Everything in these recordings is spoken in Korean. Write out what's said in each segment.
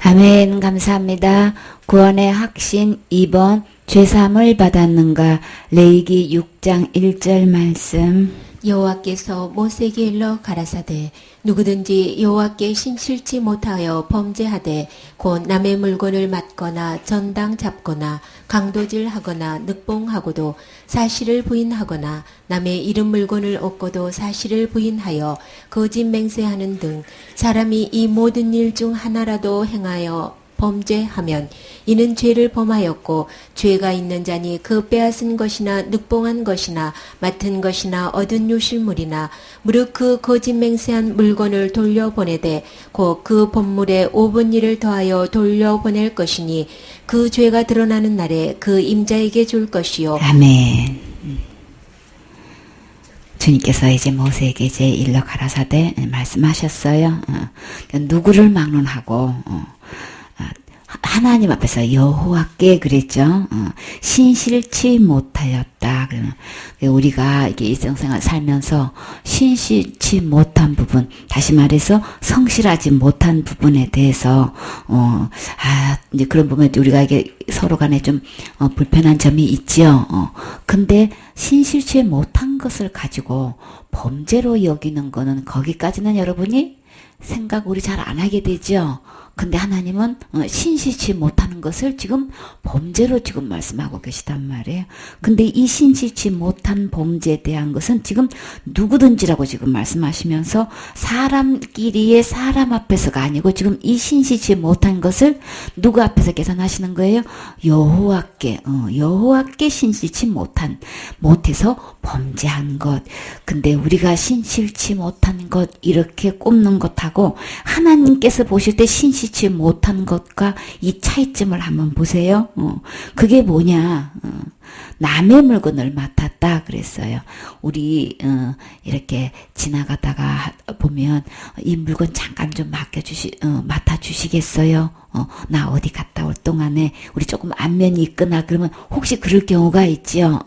아멘. 감사합니다. 구원의 확신 2번 죄사함을 받았는가. 레위기 6장 1절 말씀. 여호와께서 모세에게 일러 가라사대 누구든지 여호와께 신실치 못하여 범죄하되 곧 남의 물건을 맡거나 전당 잡거나 강도질하거나 늑봉하고도 사실을 부인하거나 남의 이름 물건을 얻고도 사실을 부인하여 거짓 맹세하는 등 사람이 이 모든 일 중 하나라도 행하여 범죄하면 이는 죄를 범하였고 죄가 있는 자니 그 빼앗은 것이나 늑봉한 것이나 맡은 것이나 얻은 요실물이나 무릇 그 거짓 맹세한 물건을 돌려보내되 곧 그 본물에 5분 1을 더하여 돌려보낼 것이니 그 죄가 드러나는 날에 그 임자에게 줄 것이요. 아멘. 주님께서 이제 모세에게 이제 일러 가라사대 말씀하셨어요. 누구를 막론하고 하나님 앞에서 여호와께 그랬죠. 신실치 못하였다. 우리가 이게 일상생활 살면서 신실치 못한 부분, 다시 말해서 성실하지 못한 부분에 대해서 이제 그런 부분에 우리가 이게 서로 간에 좀 불편한 점이 있지요. 근데 신실치 못한 것을 가지고 범죄로 여기는 거는 거기까지는 여러분이 생각 우리 잘 안 하게 되죠. 근데 하나님은 신실치 못하는 것을 지금 범죄로 지금 말씀하고 계시단 말이에요. 근데 이 신실치 못한 범죄에 대한 것은 지금 누구든지라고 지금 말씀하시면서 사람끼리의 사람 앞에서가 아니고 지금 이 신실치 못한 것을 누구 앞에서 계산하시는 거예요? 여호와께 신실치 못해서 범죄한 것. 근데 우리가 신실치 못한 것 이렇게 꼽는 것하고 하나님께서 보실 때 신실치 못한 것과 이 차이점을 한번 보세요. 그게 뭐냐? 남의 물건을 맡았다 그랬어요. 우리 이렇게 지나가다가 보면 이 물건 잠깐 좀 맡아주시겠어요? 나 어디 갔다 올 동안에 우리 조금 안면이 있거나 그러면 혹시 그럴 경우가 있지요.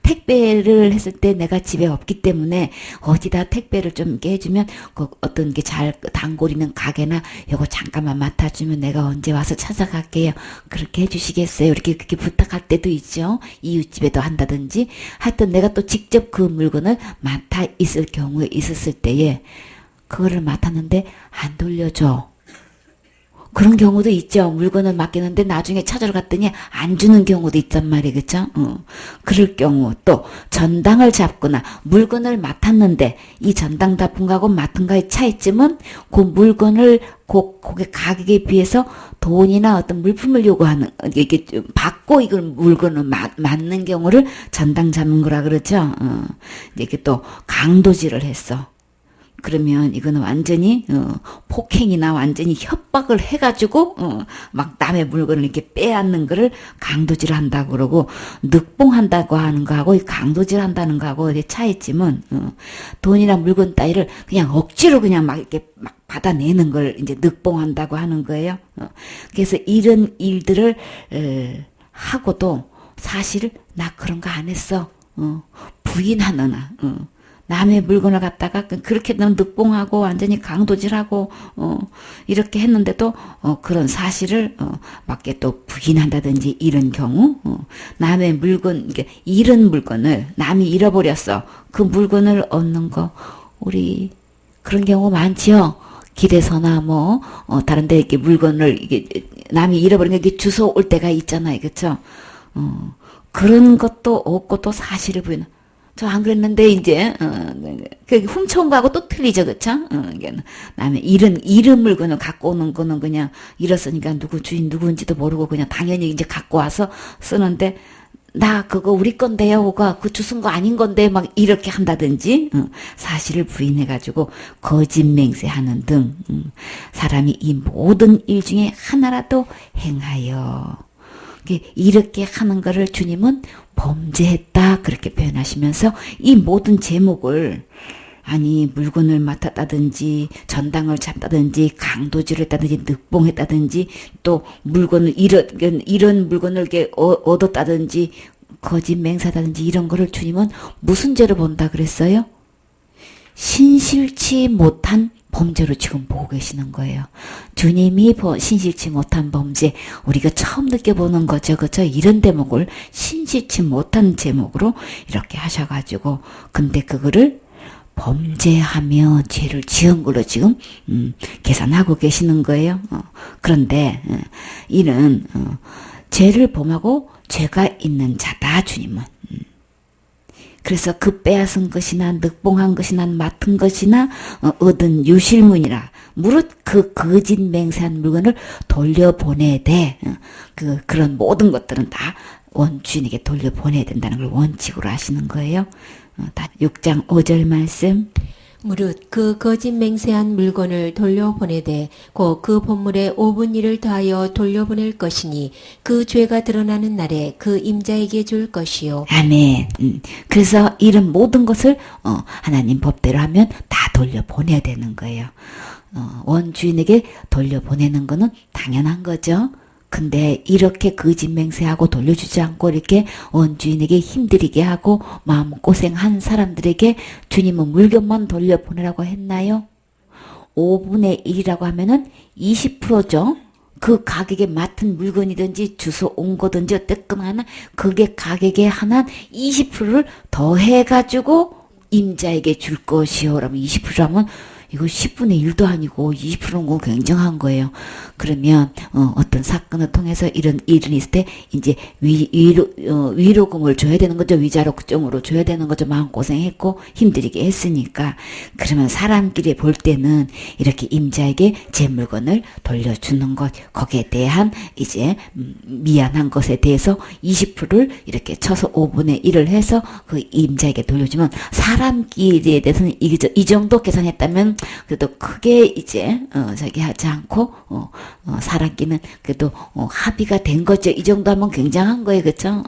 택배를 했을 때 내가 집에 없기 때문에 어디다 택배를 좀 이렇게 해주면 그 어떤 게 잘 단골이는 가게나 요거 잠깐만 맡아주면 내가 언제 와서 찾아갈게요. 그렇게 해주시겠어요? 이렇게 그렇게 부탁할 때도 있죠. 이웃집에도 한다든지 하여튼 내가 또 직접 그 물건을 맡아 있을 경우에 있었을 때에 그거를 맡았는데 안 돌려줘. 그런 경우도 있죠. 물건을 맡기는데 나중에 찾으러 갔더니 안 주는 경우도 있단 말이에요. 그쵸? 그럴 경우 또 전당을 잡거나 물건을 맡았는데 이 전당 잡은 거하고 맡은 거의 차이점은 그 물건을 그게 가격에 비해서 돈이나 어떤 물품을 요구하는 이게 받고 이걸 물건을 맡는 경우를 전당 잡는 거라 그러죠. 이게 또 강도질을 했어. 그러면 이거는 완전히 폭행이나 완전히 협박을 해가지고 막 남의 물건을 이렇게 빼앗는 거를 강도질한다고 그러고 늑봉한다고 하는 거하고 강도질한다는 거하고 차이점은 돈이나 물건 따위를 그냥 억지로 그냥 막 이렇게 막 받아내는 걸 이제 늑봉한다고 하는 거예요. 그래서 이런 일들을 하고도 사실 나 그런 거 안 했어. 부인하느나. 남의 물건을 갖다가 그렇게 너무 늑봉하고 완전히 강도질하고 이렇게 했는데도 그런 사실을 밖에 또 부인한다든지 이런 경우 남의 물건 잃은 물건을 남이 잃어버렸어. 그 물건을 얻는 거 우리 그런 경우 많지요. 길에서나 다른 데 이렇게 물건을 이게 남이 잃어버린 게 주워 올 때가 있잖아요. 그렇죠? 그런 것도 없고 또 사실을 부인. 저 안 그랬는데 이제 훔쳐온 거하고 또 틀리죠, 그쵸? 남의 잃은 물건을 갖고 오는 거는 그냥 잃었으니까 누구 주인 누구인지도 모르고 그냥 당연히 이제 갖고 와서 쓰는데 나 그거 우리 건데요, 그 주순 거 아닌 건데 막 이렇게 한다든지 사실을 부인해가지고 거짓 맹세하는 등 사람이 이 모든 일 중에 하나라도 행하여 이렇게 하는 거를 주님은 범죄했다 그렇게 표현하시면서 이 모든 제목을 아니 물건을 맡았다든지 전당을 잡다든지 강도질을 했다든지 늑봉했다든지 또 물건을 이런 물건을 이렇게 얻었다든지 거짓 맹세다든지 이런 거를 주님은 무슨 죄로 본다 그랬어요? 신실치 못한 범죄로 지금 보고 계시는 거예요. 주님이 신실치 못한 범죄, 우리가 처음 느껴보는 거죠. 그죠? 이런 대목을 신실치 못한 제목으로 이렇게 하셔가지고, 근데 그거를 범죄하며 죄를 지은 걸로 지금 계산하고 계시는 거예요. 그런데 이는 죄를 범하고 죄가 있는 자다, 주님은. 그래서 그 빼앗은 것이나 늑봉한 것이나 맡은 것이나 얻은 유실문이라 무릇 그 거짓 맹세한 물건을 돌려보내야 돼. 그런 모든 것들은 다 원주인에게 돌려보내야 된다는 걸 원칙으로 하시는 거예요. 6장 5절 말씀. 무릇 그 거짓 맹세한 물건을 돌려보내되 곧 그 본물의 5분 1을 더하여 돌려보낼 것이니 그 죄가 드러나는 날에 그 임자에게 줄 것이요. 아멘. 그래서 이런 모든 것을 하나님 법대로 하면 다 돌려보내야 되는 거예요. 원주인에게 돌려보내는 거는 당연한 거죠. 근데 이렇게 거짓 맹세하고 돌려주지 않고 이렇게 원주인에게 힘들이게 하고 마음고생한 사람들에게 주님은 물건만 돌려보내라고 했나요? 5분의 1이라고 하면은 20%죠. 그 가격에 맞은 물건이든지 주소 온 거든지 어쨌거나 그게 가격에 하나 20%를 더해가지고 임자에게 줄 것이요. 라면 20%라면 이거 10분의 1도 아니고 20%는 건 굉장한 거예요. 그러면 어떤 사건을 통해서 이런 일이 있을 때 이제 위로금을 줘야 되는 거죠. 위자료금으로 줘야 되는 거죠. 마음고생했고 힘들게 했으니까. 그러면 사람끼리 볼 때는 이렇게 임자에게 제 물건을 돌려주는 것, 거기에 대한 이제 미안한 것에 대해서 20%를 이렇게 쳐서 5분의 1을 해서 그 임자에게 돌려주면 사람끼리에 대해서는 이 정도 계산했다면 그래도 크게 이제 저기 하지 않고 사람끼는 그래도 합의가 된 거죠. 이 정도 하면 굉장한 거예요, 그렇죠?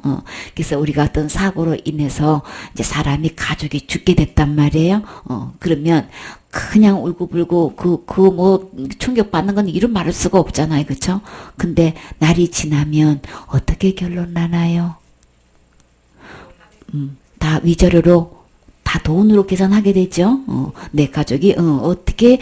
그래서 우리가 어떤 사고로 인해서 이제 사람이 가족이 죽게 됐단 말이에요. 그러면 그냥 울고불고 뭐 충격 받는 건 이루 말할 수가 없잖아요, 그렇죠? 근데 날이 지나면 어떻게 결론 나나요? 다 위자료로 다 돈으로 계산하게 되죠. 내 가족이 어떻게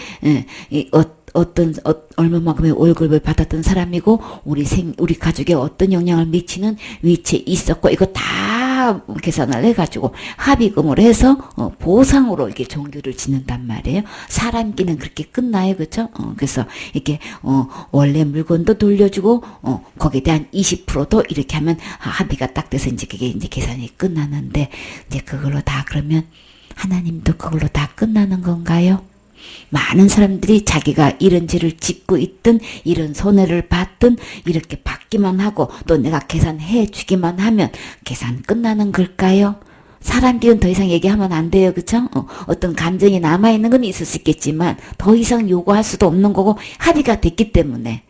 얼마만큼의 월급을 받았던 사람이고 우리 가족에 어떤 영향을 미치는 위치에 있었고 이거 다 계산을 해가지고 합의금으로 해서 보상으로 이렇게 종교를 짓는단 말이에요. 사람끼는 그렇게 끝나요, 그렇죠? 그래서 이렇게 원래 물건도 돌려주고 거기에 대한 20%도 이렇게 하면 합의가 딱 돼서 이제 그게 이제 계산이 끝나는데 이제 그걸로 다 그러면 하나님도 그걸로 다 끝나는 건가요? 많은 사람들이 자기가 이런 죄를 짓고 있든 이런 손해를 받든 이렇게 받기만 하고 또 내가 계산해 주기만 하면 계산 끝나는 걸까요? 사람들은 더 이상 얘기하면 안 돼요, 그쵸? 어떤 감정이 남아있는 건 있을 수 있겠지만 더 이상 요구할 수도 없는 거고 합의가 됐기 때문에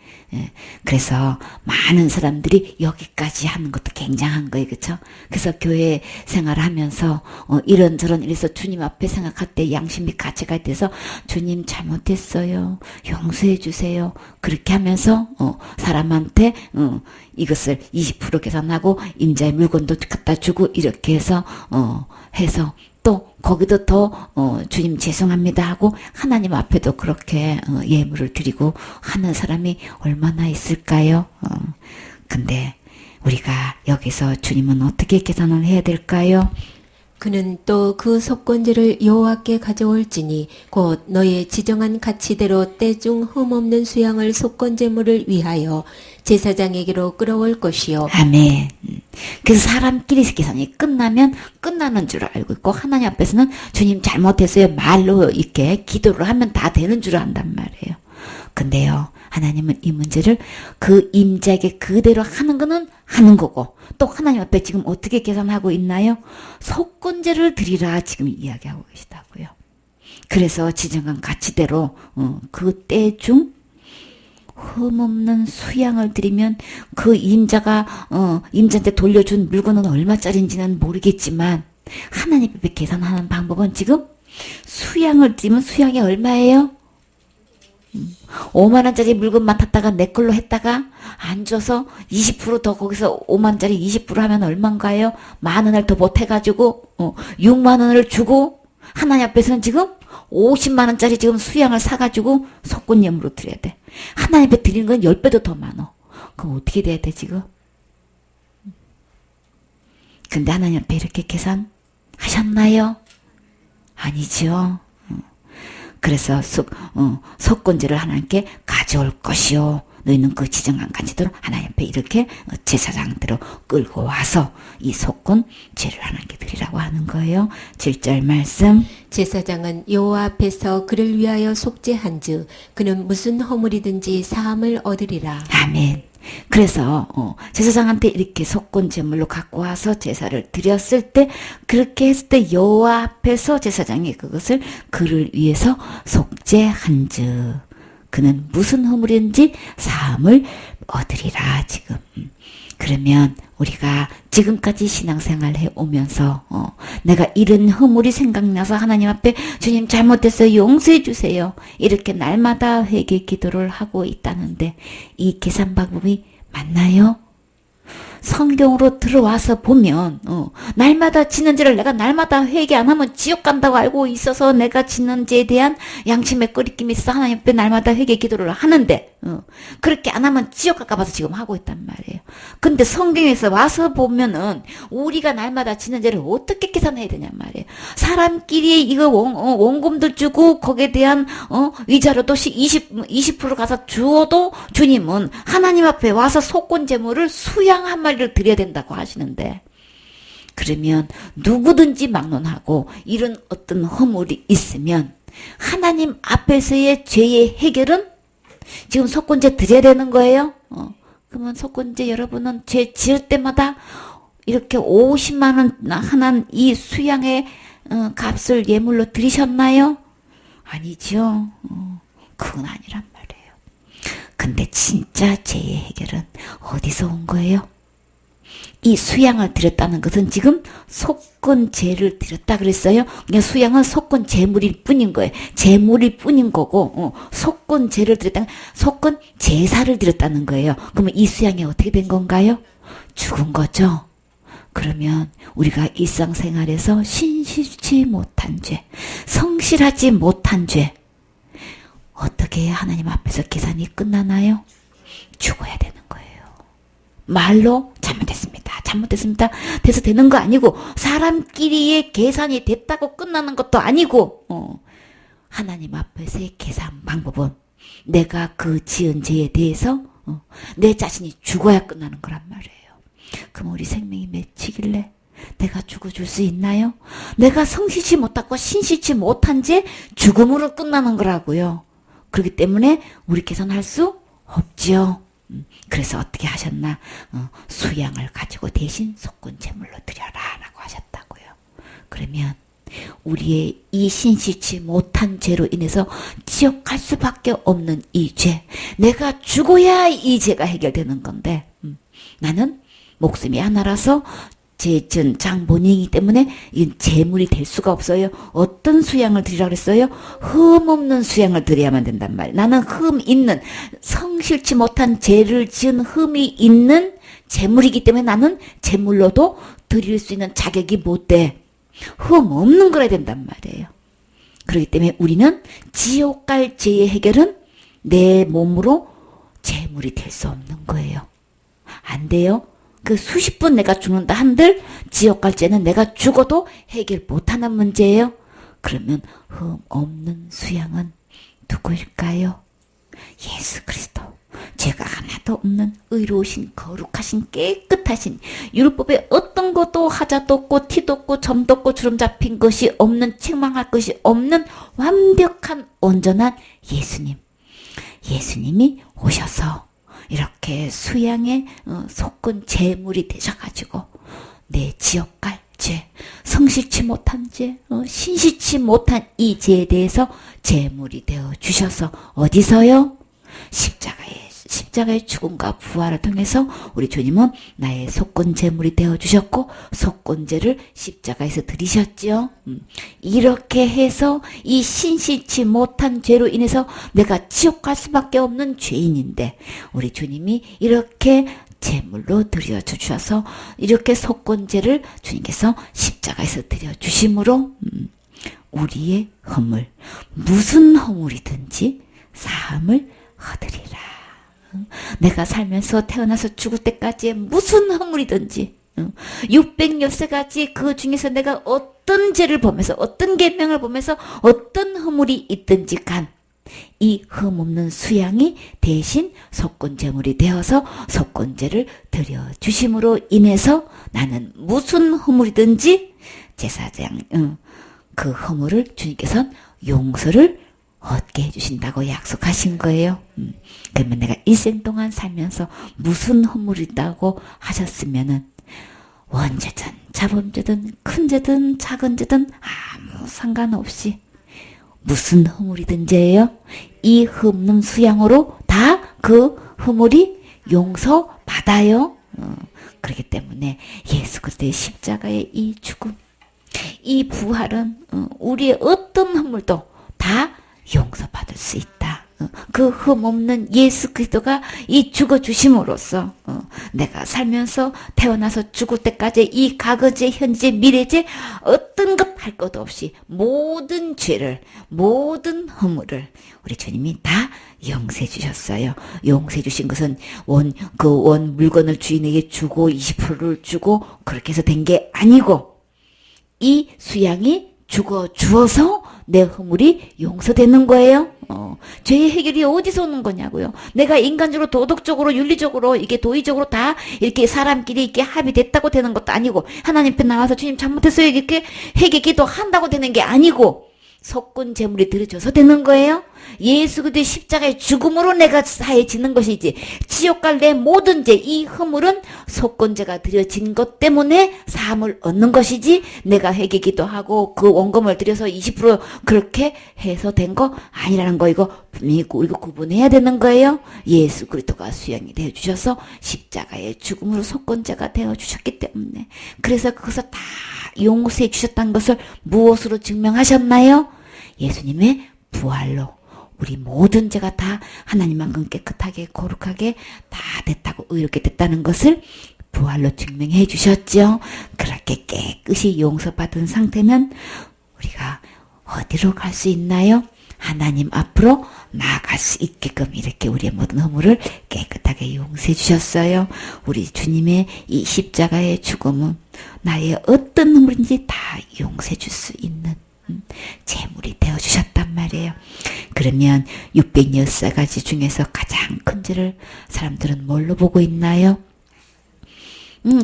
그래서 많은 사람들이 여기까지 하는 것도 굉장한 거예요, 그쵸? 그래서 교회 생활을 하면서 이런저런 이래서 주님 앞에 생각할 때 양심이 가치가 돼서 주님 잘못했어요, 용서해 주세요, 그렇게 하면서 사람한테 이것을 20% 계산하고 임자의 물건도 갖다 주고 이렇게 해서 또 거기도 더 주님 죄송합니다 하고 하나님 앞에도 그렇게 예물을 드리고 하는 사람이 얼마나 있을까요? 근데 우리가 여기서 주님은 어떻게 계산을 해야 될까요? 그는 또 그 속건제를 여호와께 가져올지니 곧 너의 지정한 가치대로 때중 흠없는 수양을 속건제물을 위하여 제사장에게로 끌어올 것이요. 아멘. 그래서 사람끼리 계산이 끝나면 끝나는 줄 알고 있고 하나님 앞에서는 주님 잘못했어요 말로 이렇게 기도를 하면 다 되는 줄 안단 말이에요. 근데요, 하나님은 이 문제를 그 임자에게 그대로 하는 거는 하는 거고 또 하나님 앞에 지금 어떻게 계산하고 있나요? 속건제를 드리라 지금 이야기하고 계시다고요. 그래서 지정한 가치대로 그 때 중 흠없는 수양을 드리면 그 임자한테 돌려준 물건은 얼마짜리인지는 모르겠지만 하나님 앞에 계산하는 방법은 지금 수양을 드리면 수양이 얼마예요? 5만원짜리 물건 맡았다가 내 걸로 했다가 안 줘서 20%더 거기서 5만원짜리 20% 하면 얼마인가요? 10,000원을 더 못해가지고 6만원을 주고 하나님 앞에서는 지금 50만 원짜리 지금 수양을 사가지고 속건 예물로 드려야 돼. 하나님 앞에 드리는 건 10배도 더 많어. 그럼 어떻게 돼야 돼 지금? 근데 하나님 앞에 이렇게 계산하셨나요? 아니죠. 그래서 속건제를 하나님께 가져올 것이요. 너희는 그 지정한 간지대로 하나님 앞에 이렇게 제사장대로 끌고 와서 이 속건제를 하나님께 드리라고 하는 거예요. 7절 말씀. 제사장은 여호와 앞에서 그를 위하여 속죄한즉 그는 무슨 허물이든지 사함을 얻으리라. 아멘. 그래서 제사장한테 이렇게 속건 제물로 갖고 와서 제사를 드렸을 때 그렇게 했을 때 여호와 앞에서 제사장이 그것을 그를 위해서 속죄한즉 그는 무슨 허물인지 사함을 얻으리라. 지금 그러면 우리가 지금까지 신앙생활 해오면서 내가 이런 허물이 생각나서 하나님 앞에 주님 잘못했어요. 용서해 주세요. 이렇게 날마다 회개 기도를 하고 있다는데 이 계산 방법이 맞나요? 성경으로 들어와서 보면 날마다 지는 죄를 내가 날마다 회개 안 하면 지옥 간다고 알고 있어서 내가 지는 죄에 대한 양심의 꺼리낌이 있어 하나님 앞에 날마다 회개 기도를 하는데 그렇게 안 하면 지옥 갈까 봐서 지금 하고 있단 말이에요. 근데 성경에서 와서 보면은 우리가 날마다 지는 죄를 어떻게 계산해야 되냔 말이에요. 사람끼리 이거 원금도 주고 거기에 대한 위자료도 20% 가서 주어도 주님은 하나님 앞에 와서 속건 제물을 수양 한 마리를 드려야 된다고 하시는데 그러면 누구든지 막론하고 이런 어떤 허물이 있으면 하나님 앞에서의 죄의 해결은 지금 속건제 드려야 되는 거예요. 그러면 속건제 여러분은 죄 지을 때마다 이렇게 50만 원 하는 이 수양의 값을 예물로 드리셨나요? 아니죠. 그건 아니란 말이에요. 근데 진짜 죄의 해결은 어디서 온 거예요? 이 수양을 드렸다는 것은 지금 속건제를 드렸다 그랬어요. 그냥 수양은 속건 제물일 뿐인 거예요. 제물일 뿐인 거고 속건제를 드렸다는 속건 제사를 드렸다는 거예요. 그러면 이 수양이 어떻게 된 건가요? 죽은 거죠. 그러면 우리가 일상생활에서 신실치 못한 죄, 성실하지 못한 죄 어떻게 해야 하나님 앞에서 계산이 끝나나요? 죽어야 되는 거예요. 말로 잘못했습니다. 돼서 되는 거 아니고 사람끼리의 계산이 됐다고 끝나는 것도 아니고 하나님 앞에서의 계산 방법은 내가 그 지은 죄에 대해서 내 자신이 죽어야 끝나는 거란 말이에요. 그럼 우리 생명이 맺히길래 내가 죽어줄 수 있나요? 내가 성실치 못하고 신실치 못한 죄 죽음으로 끝나는 거라고요. 그렇기 때문에 우리 계산할 수 없지요. 그래서 어떻게 하셨나? 수양을 가지고 대신 속건 제물로 드려라 라고 하셨다고요. 그러면 우리의 이 신실치 못한 죄로 인해서 지옥 갈 수밖에 없는 이 죄, 내가 죽어야 이 죄가 해결되는 건데 나는 목숨이 하나라서 제전 장본인이기 때문에 이 제물이 될 수가 없어요. 어떤 수양을 드리라고 그랬어요? 흠 없는 수양을 드려야만 된단 말이에요. 나는 흠 있는 성실치 못한 죄를 지은 흠이 있는 제물이기 때문에 나는 제물로도 드릴 수 있는 자격이 못 돼. 흠 없는 거라야 된단 말이에요. 그렇기 때문에 우리는 지옥 갈 죄의 해결은 내 몸으로 제물이 될 수 없는 거예요. 안 돼요. 그 수십 분 내가 죽는다 한들 지옥 갈 죄는 내가 죽어도 해결 못하는 문제예요. 그러면 흠 없는 수양은 누구일까요? 예수 그리스도. 죄가 하나도 없는 의로우신 거룩하신 깨끗하신 율법에 어떤 것도 하자도 없고 티도 없고 점도 없고 주름 잡힌 것이 없는 책망할 것이 없는 완벽한 온전한 예수님. 예수님이 오셔서 이렇게 수양의 속건 제물이 되셔가지고 내 지옥 갈 죄, 성실치 못한 죄, 신실치 못한 이 죄에 대해서 제물이 되어 주셔서 어디서요? 십자가의 죽음과 부활을 통해서 우리 주님은 나의 속건 제물이 되어 주셨고 속건제를 십자가에서 드리셨지요. 이렇게 해서 이 신실치 못한 죄로 인해서 내가 지옥 갈 수밖에 없는 죄인인데 우리 주님이 이렇게 제물로 드려 주셔서 이렇게 속건제를 주님께서 십자가에서 드려 주심으로 우리의 허물, 무슨 허물이든지 사함을 얻으리라. 내가 살면서 태어나서 죽을 때까지 무슨 허물이든지 600여세까지 그 중에서 내가 어떤 죄를 범해서 어떤 계명을 범해서 어떤 허물이 있든지 간 이 흠없는 수양이 대신 속건제물이 되어서 속건제를 드려주심으로 인해서 나는 무슨 허물이든지 제사장 그 허물을 주님께서는 용서를 얻게 해주신다고 약속하신 거예요. 그러면 내가 일생 동안 살면서 무슨 허물이 있다고 하셨으면은 원죄든 자범죄든 큰 죄든 작은 죄든 아무 상관없이 무슨 허물이든지예요. 이 흠없는 수양으로 다 그 허물이 용서받아요. 그렇기 때문에 예수 그리스도의 십자가의 이 죽음, 이 부활은 우리의 어떤 허물도 다 용서받을 수 있다. 그 흠없는 예수 그리스도가 이 죽어주심으로써 내가 살면서 태어나서 죽을 때까지 이 과거죄, 현재, 미래죄 어떤 것 할 것 없이 모든 죄를, 모든 허물을 우리 주님이 다 용서해 주셨어요. 용서해 주신 것은 원 물건을 주인에게 주고 20%를 주고 그렇게 해서 된 게 아니고 이 수양이 죽어 주어서 내 허물이 용서되는 거예요. 죄의 해결이 어디서 오는 거냐고요. 내가 인간적으로 도덕적으로 윤리적으로 이게 도의적으로 다 이렇게 사람끼리 이렇게 합의됐다고 되는 것도 아니고 하나님 앞에 나와서 주님 잘못했어요 이렇게 회개기도 한다고 되는 게 아니고 속건 제물이 드려져서 되는 거예요. 예수 그리스도의 십자가의 죽음으로 내가 사해지는 것이지 지옥 갈 내 모든 죄, 이 허물은 속건제가 드려진 것 때문에 사함을 얻는 것이지 내가 회개기도 하고 그 원금을 들여서 20% 그렇게 해서 된 거 아니라는 거 이거 분명히 우리가 구분해야 되는 거예요. 예수 그리스도가 수양이 되어 주셔서 십자가의 죽음으로 속건제가 되어 주셨기 때문에 그래서 그것을 다 용서해 주셨다는 것을 무엇으로 증명하셨나요? 예수님의 부활로 우리 모든 죄가 다 하나님만큼 깨끗하게 거룩하게 다 됐다고 의롭게 됐다는 것을 부활로 증명해 주셨죠. 그렇게 깨끗이 용서받은 상태는 우리가 어디로 갈 수 있나요? 하나님 앞으로 나아갈 수 있게끔 이렇게 우리의 모든 허물을 깨끗하게 용서해 주셨어요. 우리 주님의 이 십자가의 죽음은 나의 어떤 허물인지 다 용서해 줄 수 있는 제물이 되어주셨단 말이에요. 그러면 606가지 중에서 가장 큰 죄를 사람들은 뭘로 보고 있나요?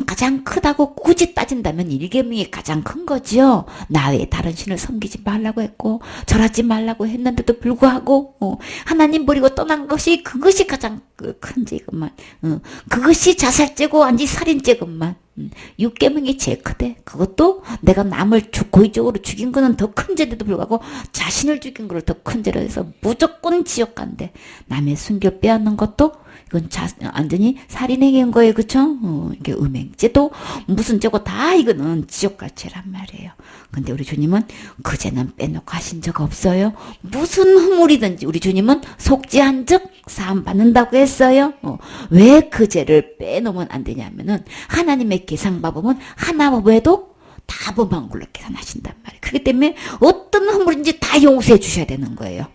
가장 크다고 굳이 따진다면 일계명이 가장 큰 거죠. 나 외에 다른 신을 섬기지 말라고 했고 절하지 말라고 했는데도 불구하고 하나님 버리고 떠난 것이 그것이 가장 큰 죄구만. 그것이 자살죄고 완전 살인죄구만. 6계명이 제일 크대. 그것도 내가 남을 고의적으로 죽인 거는 더 큰 죄인데도 불구하고 자신을 죽인 걸 더 큰 죄로 해서 무조건 지옥 간대. 남의 순교 빼앗는 것도 이건 완전히 살인행위인 거예요. 그쵸? 이게 음행죄도 무슨 죄고 다 이거는 지옥 갈 죄란 말이에요. 근데 우리 주님은 그 죄는 빼놓고 하신 적 없어요. 무슨 허물이든지 우리 주님은 속죄한 즉 사함 받는다고 했어요. 왜 그 죄를 빼놓으면 안 되냐면은 하나님의 계산법은 하나 법에도 다 범한 걸로 계산하신단 말이에요. 그렇기 때문에 어떤 허물인지 다 용서해 주셔야 되는 거예요.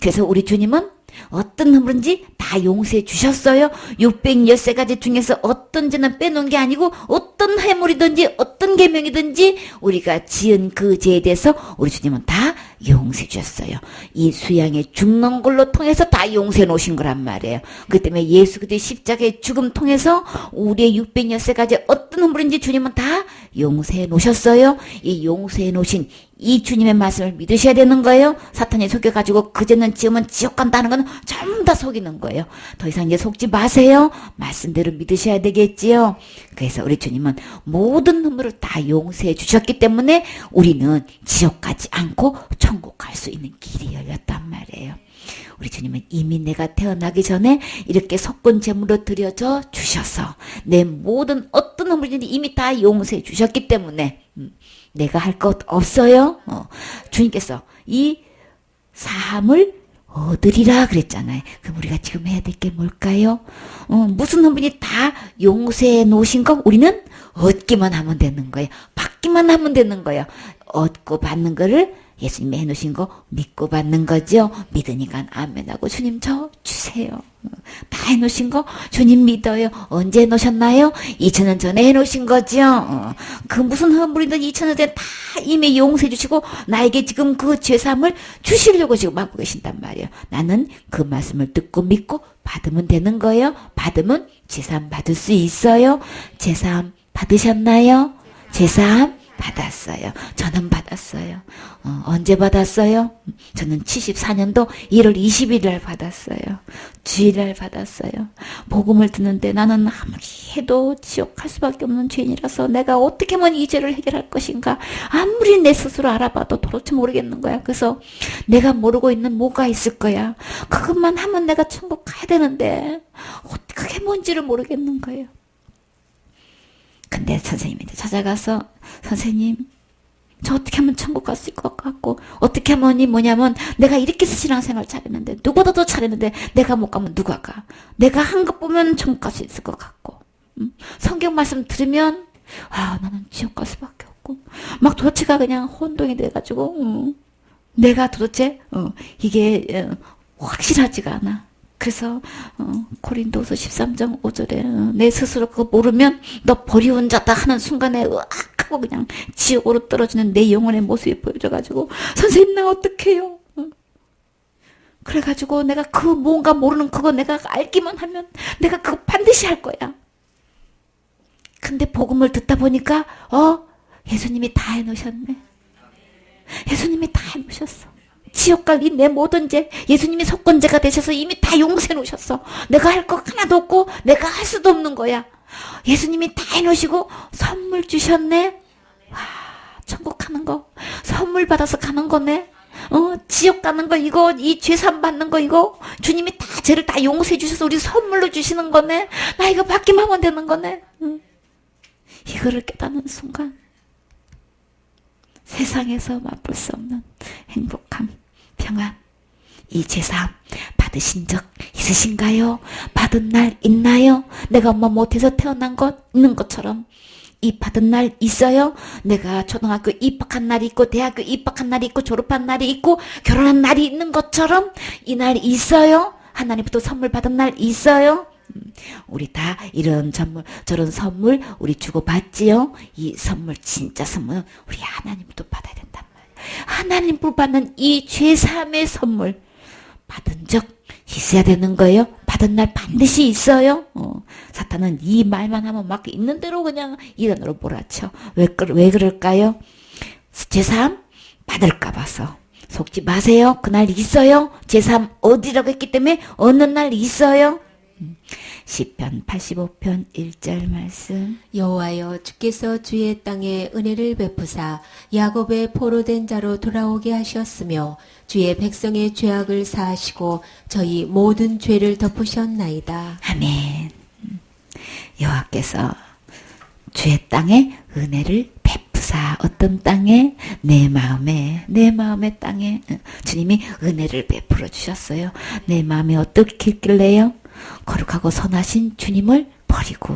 그래서 우리 주님은 어떤 허물인지 다 용서해 주셨어요. 613가지 중에서 어떤 죄는 빼놓은 게 아니고 어떤 해물이든지 어떤 계명이든지 우리가 지은 그 죄에 대해서 우리 주님은 다 용서해 주셨어요. 이 수양의 죽는 걸로 통해서 다 용서해 놓으신 거란 말이에요. 그렇기 때문에 예수 그리스도의 십자가의 죽음 통해서 우리의 613가지 어떤 허물인지 주님은 다 용서해 놓으셨어요. 이 용서해 놓으신 이 주님의 말씀을 믿으셔야 되는 거예요. 사탄이 속여가지고 그 죄는 지으면 지옥 간다는 건 전부 다 속이는 거예요. 더 이상 이제 속지 마세요. 말씀대로 믿으셔야 되겠지요. 그래서 우리 주님은 모든 허물을 다 용서해 주셨기 때문에 우리는 지옥 가지 않고 천국 갈 수 있는 길이 열렸단 말이에요. 우리 주님은 이미 내가 태어나기 전에 이렇게 속건 제물로 드려져 주셔서 내 모든 어떤 허물인지 이미 다 용서해 주셨기 때문에 내가 할 것 없어요. 주님께서 이 사함을 얻으리라 그랬잖아요. 그럼 우리가 지금 해야 될 게 뭘까요? 무슨 허물이 다 용서해 놓으신 거 우리는 얻기만 하면 되는 거예요. 받기만 하면 되는 거예요. 얻고 받는 거를 예수님이 해놓으신 거 믿고 받는 거죠. 믿으니까 아멘하고 주님 저 주세요. 다 해놓으신 거 주님 믿어요. 언제 해놓으셨나요? 2000년 전에 해놓으신 거죠. 그 무슨 허물이든 2000년 전에 다 이미 용서해 주시고 나에게 지금 그 죄사함을 주시려고 지금 하고 계신단 말이에요. 나는 그 말씀을 듣고 믿고 받으면 되는 거예요. 받으면 죄사함 받을 수 있어요. 죄사함 받으셨나요? 죄사함 받았어요. 저는 받았어요. 언제 받았어요? 저는 74년도 1월 20일 날 받았어요. 주일날 받았어요. 복음을 듣는데 나는 아무리 해도 지옥 갈 수밖에 없는 죄인이라서 내가 어떻게 하면 이 죄를 해결할 것인가 아무리 내 스스로 알아봐도 도대체 모르겠는 거야. 그래서 내가 모르고 있는 뭐가 있을 거야. 그것만 하면 내가 천국 가야 되는데 그게 뭔지를 모르겠는 거예요. 근데 선생님한테 찾아가서 선생님 저 어떻게 하면 천국 갈 수 있을 것 같고 어떻게 하면 뭐냐면 내가 이렇게 신앙생활 잘했는데 누구보다도 잘했는데 내가 못 가면 누가 가. 내가 한 것 보면 천국 갈 수 있을 것 같고 성경 말씀 들으면 나는 지옥 갈 수밖에 없고 막 도대체가 그냥 혼동이 돼가지고 내가 도대체 이게 확실하지가 않아. 그래서 고린도서 13장 5절에 내 스스로 그거 모르면 너 버리운 자다 하는 순간에 으악 하고 그냥 지옥으로 떨어지는 내 영혼의 모습이 보여져가지고 선생님 나 어떡해요. 그래가지고 내가 그 뭔가 모르는 그거 내가 알기만 하면 내가 그거 반드시 할 거야. 근데 복음을 듣다 보니까 예수님이 다 해놓으셨네. 예수님이 다 해놓으셨어. 지옥 갈 이 내 모든 죄 예수님이 속건제가 되셔서 이미 다 용서해 놓으셨어. 내가 할 거 하나도 없고 내가 할 수도 없는 거야. 예수님이 다 해놓으시고 선물 주셨네. 와, 천국 가는 거 선물 받아서 가는 거네. 지옥 가는 거 이거 이 죄산 받는 거 이거 주님이 다 죄를 다 용서해 주셔서 우리 선물로 주시는 거네. 나 이거 받기만 하면 되는 거네. 이거를 깨닫는 순간 세상에서 맛볼 수 없는 행복함, 평안, 이 제사함 받으신 적 있으신가요? 받은 날 있나요? 내가 엄마 못해서 태어난 것 있는 것처럼 이 받은 날 있어요? 내가 초등학교 입학한 날이 있고 대학교 입학한 날이 있고 졸업한 날이 있고 결혼한 날이 있는 것처럼 이 날 있어요? 하나님부터 선물 받은 날 있어요? 우리 다 이런 선물 저런 선물 우리 주고받지요. 이 선물 진짜 선물은 우리 하나님부터 받아야 된단 말이에요. 하나님부터 받는 이 죄사함의 선물 받은 적 있어야 되는 거예요. 받은 날 반드시 있어요. 사탄은 이 말만 하면 막 있는 대로 그냥 이론으로 몰아쳐. 왜 그럴까요? 죄사함 받을까 봐서. 속지 마세요. 그날 있어요. 죄사함 어디라고 했기 때문에 어느 날 있어요. 시편 85편 1절 말씀. 여호와여 주께서 주의 땅에 은혜를 베푸사 야곱의 포로된 자로 돌아오게 하셨으며 주의 백성의 죄악을 사하시고 저희 모든 죄를 덮으셨나이다. 아멘. 여호와께서 주의 땅에 은혜를 베푸사 어떤 땅에? 내 마음의 땅에 주님이 은혜를 베풀어 주셨어요. 내 마음이 어떻게 있길래요? 거룩하고 선하신 주님을 버리고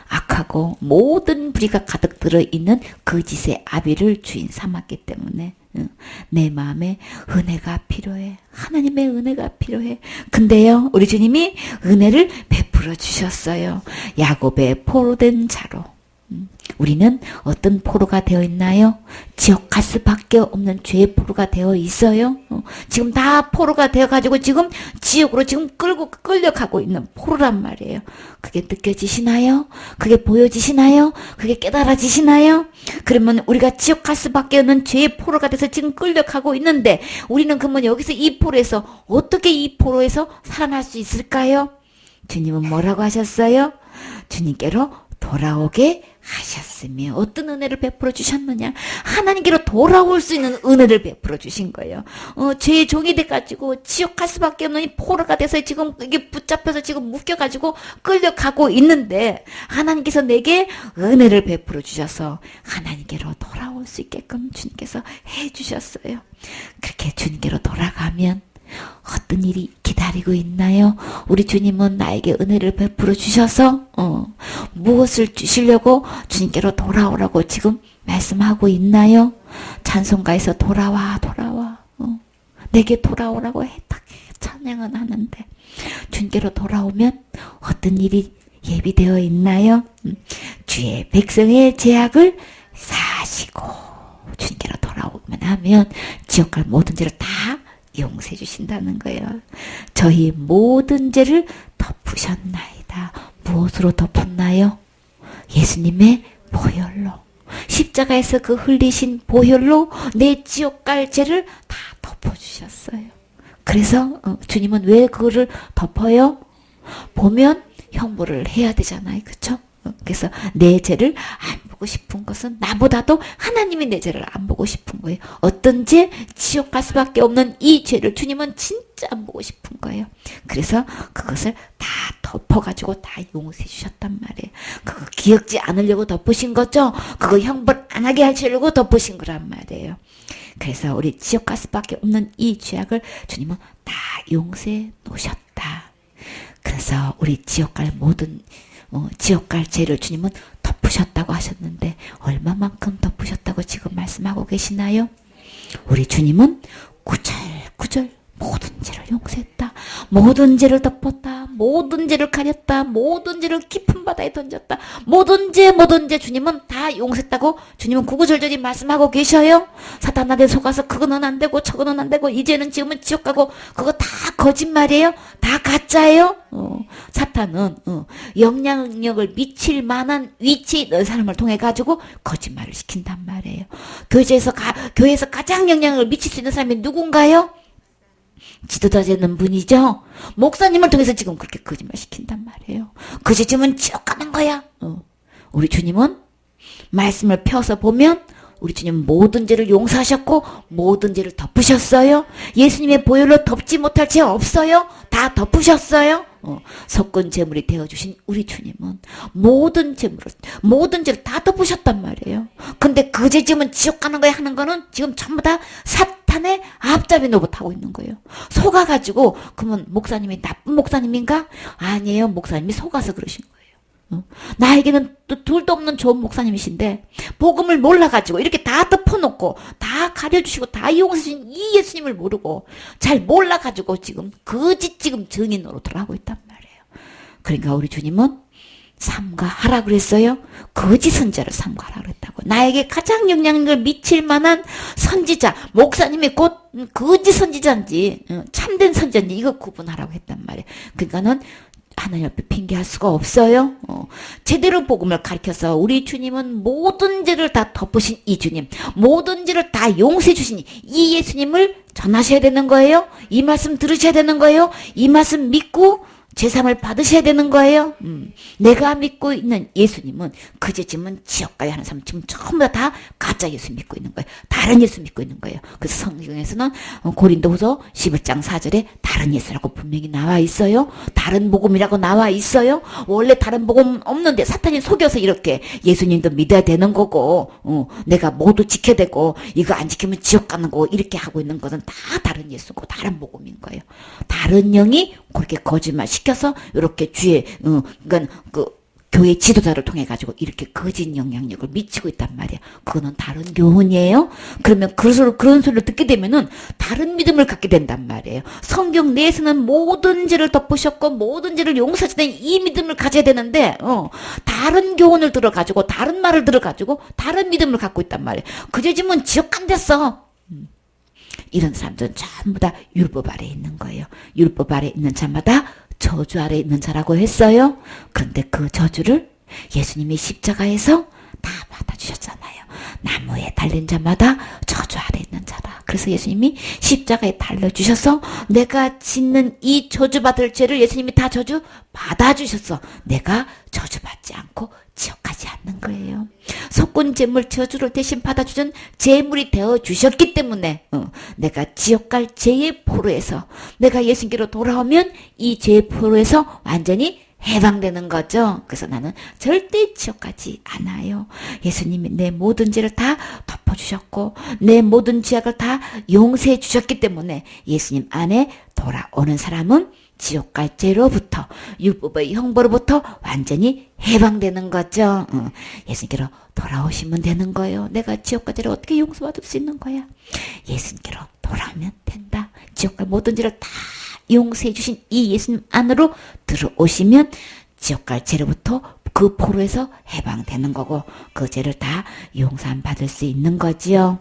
악하고 모든 불의가 가득 들어있는 거짓의 아비를 주인 삼았기 때문에 내 마음에 은혜가 필요해. 하나님의 은혜가 필요해. 근데요 우리 주님이 은혜를 베풀어 주셨어요. 야곱의 포로된 자로. 우리는 어떤 포로가 되어 있나요? 지옥 갈 수밖에 없는 죄의 포로가 되어 있어요. 지금 다 포로가 되어가지고 지금 지옥으로 지금 끌려가고 있는 포로란 말이에요. 그게 느껴지시나요? 그게 보여지시나요? 그게 깨달아지시나요? 그러면 우리가 지옥 갈 수밖에 없는 죄의 포로가 돼서 지금 끌려가고 있는데 우리는 그러면 여기서 이 포로에서 어떻게 이 포로에서 살아날 수 있을까요? 주님은 뭐라고 하셨어요? 주님께로 돌아오게 하셨으며 어떤 은혜를 베풀어 주셨느냐? 하나님께로 돌아올 수 있는 은혜를 베풀어 주신 거예요. 죄의 종이 돼가지고 지옥 갈 수밖에 없는 이 포로가 돼서 지금 이게 붙잡혀서 지금 묶여가지고 끌려가고 있는데 하나님께서 내게 은혜를 베풀어 주셔서 하나님께로 돌아올 수 있게끔 주님께서 해주셨어요. 그렇게 주님께로 돌아가면 어떤 일이 기다리고 있나요? 우리 주님은 나에게 은혜를 베풀어 주셔서 무엇을 주시려고 주님께로 돌아오라고 지금 말씀하고 있나요? 찬송가에서 돌아와 내게 돌아오라고 딱 찬양은 하는데 주님께로 돌아오면 어떤 일이 예비되어 있나요? 주의 백성의 죄악을 사시고 주님께로 돌아오기만 하면 지옥 갈 모든 죄를 다 용서해 주신다는 거예요. 저희 모든 죄를 덮으셨나이다. 무엇으로 덮었나요? 예수님의 보혈로. 십자가에서 그 흘리신 보혈로 내 지옥 갈 죄를 다 덮어주셨어요. 그래서 주님은 왜 그거를 덮어요? 보면 형벌을 해야 되잖아요. 그쵸? 그래서 내 죄를 안 보고 싶은 것은 나보다도 하나님이 내 죄를 안 보고 싶은 거예요. 어떤 죄? 지옥 갈 수밖에 없는 이 죄를 주님은 진짜 안 보고 싶은 거예요. 그래서 그것을 다 덮어가지고 다 용서해 주셨단 말이에요. 그거 기억지 않으려고 덮으신 거죠? 그거 형벌 안 하게 하시려고 덮으신 거란 말이에요. 그래서 우리 지옥 갈 수밖에 없는 이 죄악을 주님은 다 용서해 놓으셨다. 그래서 우리 지옥 갈 모든 지옥 갈 죄를 주님은 덮으셨다고 하셨는데 얼마만큼 덮으셨다고 지금 말씀하고 계시나요? 우리 주님은 구절구절 모든 죄를 용서했다. 모든 죄를 덮었다. 모든 죄를 가렸다. 모든 죄를 깊은 바다에 던졌다. 모든 죄 주님은 다 용서했다고 주님은 구구절절히 말씀하고 계셔요. 사탄한테 속아서 그거는 안 되고 저거는 안 되고 이제는 지금은 지옥 가고 그거 다 거짓말이에요. 다 가짜예요. 사탄은 영향력을 미칠 만한 위치에 있는 사람을 통해 가지고 거짓말을 시킨단 말이에요. 교회에서 가장 영향력을 미칠 수 있는 사람이 누군가요? 지도자 되는 분이죠. 목사님을 통해서 지금 그렇게 거짓말 시킨단 말이에요. 그 죄지면 지옥 가는 거야. 우리 주님은 말씀을 펴서 보면 우리 주님 모든 죄를 용서하셨고 모든 죄를 덮으셨어요. 예수님의 보혈로 덮지 못할 죄 없어요. 다 덮으셨어요. 속건 제물이 되어주신 우리 주님은 모든 죄를 다 덮으셨단 말이에요. 근데 그 죄 지으면 지옥 가는 거야 하는 거는 지금 전부 다 사탄의 앞잡이 노릇하고 있는 거예요. 속아가지고 그러면 목사님이 나쁜 목사님인가? 아니에요. 목사님이 속아서 그러신 거예요. 나에게는 또 둘도 없는 좋은 목사님이신데 복음을 몰라가지고 이렇게 다 덮어놓고 다 가려주시고 다 이용하신 이 예수님을 모르고 잘 몰라가지고 지금 지금 증인 노릇을 하고 있단 말이에요. 그러니까 우리 주님은 삼가하라 그랬어요. 거짓 선지자를 삼가하라 그랬다고. 나에게 가장 영향력을 미칠 만한 선지자, 목사님이 곧 거짓 선지자인지 참된 선지자인지 이거 구분하라고 했단 말이에요. 그러니까는 하나님 앞에 핑계할 수가 없어요. 제대로 복음을 가르쳐서 우리 주님은 모든 죄를 다 덮으신 이 주님, 모든 죄를 다 용서해 주신 이 예수님을 전하셔야 되는 거예요. 이 말씀 들으셔야 되는 거예요. 이 말씀 믿고 제삼을 받으셔야 되는 거예요. 내가 믿고 있는 예수님은 그 죄지면 지옥 가야 하는 사람 지금 전부 다 가짜 예수 믿고 있는 거예요. 다른 예수 믿고 있는 거예요. 그래서 성경에서는 고린도후서 11장 4절에 다른 예수라고 분명히 나와 있어요. 다른 복음이라고 나와 있어요. 원래 다른 복음 없는데 사탄이 속여서 이렇게 예수님도 믿어야 되는 거고 내가 모두 지켜야 되고 이거 안 지키면 지옥 가는 거고 이렇게 하고 있는 것은 다 다른 예수고 다른 복음인 거예요. 다른 영이 그렇게 거짓말 시켜서 이렇게 그러니까 교회 지도자를 통해 가지고 이렇게 거짓 영향력을 미치고 있단 말이야. 그거는 다른 교훈이에요. 그러면 그런 소리를 듣게 되면은 다른 믿음을 갖게 된단 말이에요. 성경 내에서는 모든 죄를 덮으셨고 모든 죄를 용서하시는 이 믿음을 가져야 되는데 다른 교훈을 들어가지고 다른 말을 들어가지고 다른 믿음을 갖고 있단 말이에요. 그 죄지면 지옥 간댔어. 이런 사람들은 전부 다 율법 아래에 있는 거예요. 율법 아래에 있는 자마다 저주 아래에 있는 자라고 했어요. 그런데 그 저주를 예수님이 십자가에서 다 받아주셨잖아요. 나무에 달린 자마다 저주 아래에 있는 자라. 그래서 예수님이 십자가에 달려주셔서 내가 짓는 이 저주받을 죄를 예수님이 다 저주 받아주셔서 내가 저주받지 않고 지옥 가지 않는 거예요. 속군 제물 저주를 대신 받아주신 제물이 되어주셨기 때문에 내가 지옥 갈 죄의 포로에서 내가 예수님께로 돌아오면 이 죄의 포로에서 완전히 해방되는 거죠. 그래서 나는 절대 지옥 가지 않아요. 예수님이 내 모든 죄를 다 덮어주셨고 내 모든 죄악을 다 용서해 주셨기 때문에 예수님 안에 돌아오는 사람은 지옥 갈 죄로부터 율법의 형벌로부터 완전히 해방되는 거죠. 예수님께로 돌아오시면 되는 거예요. 내가 지옥 갈 죄를 어떻게 용서받을 수 있는 거야? 예수님께로 돌아오면 된다. 지옥갈 모든 죄를 다 용서해 주신 이 예수님 안으로 들어오시면 지옥갈 죄로부터 그 포로에서 해방되는 거고 그 죄를 다 용서받을 수 있는 거지요.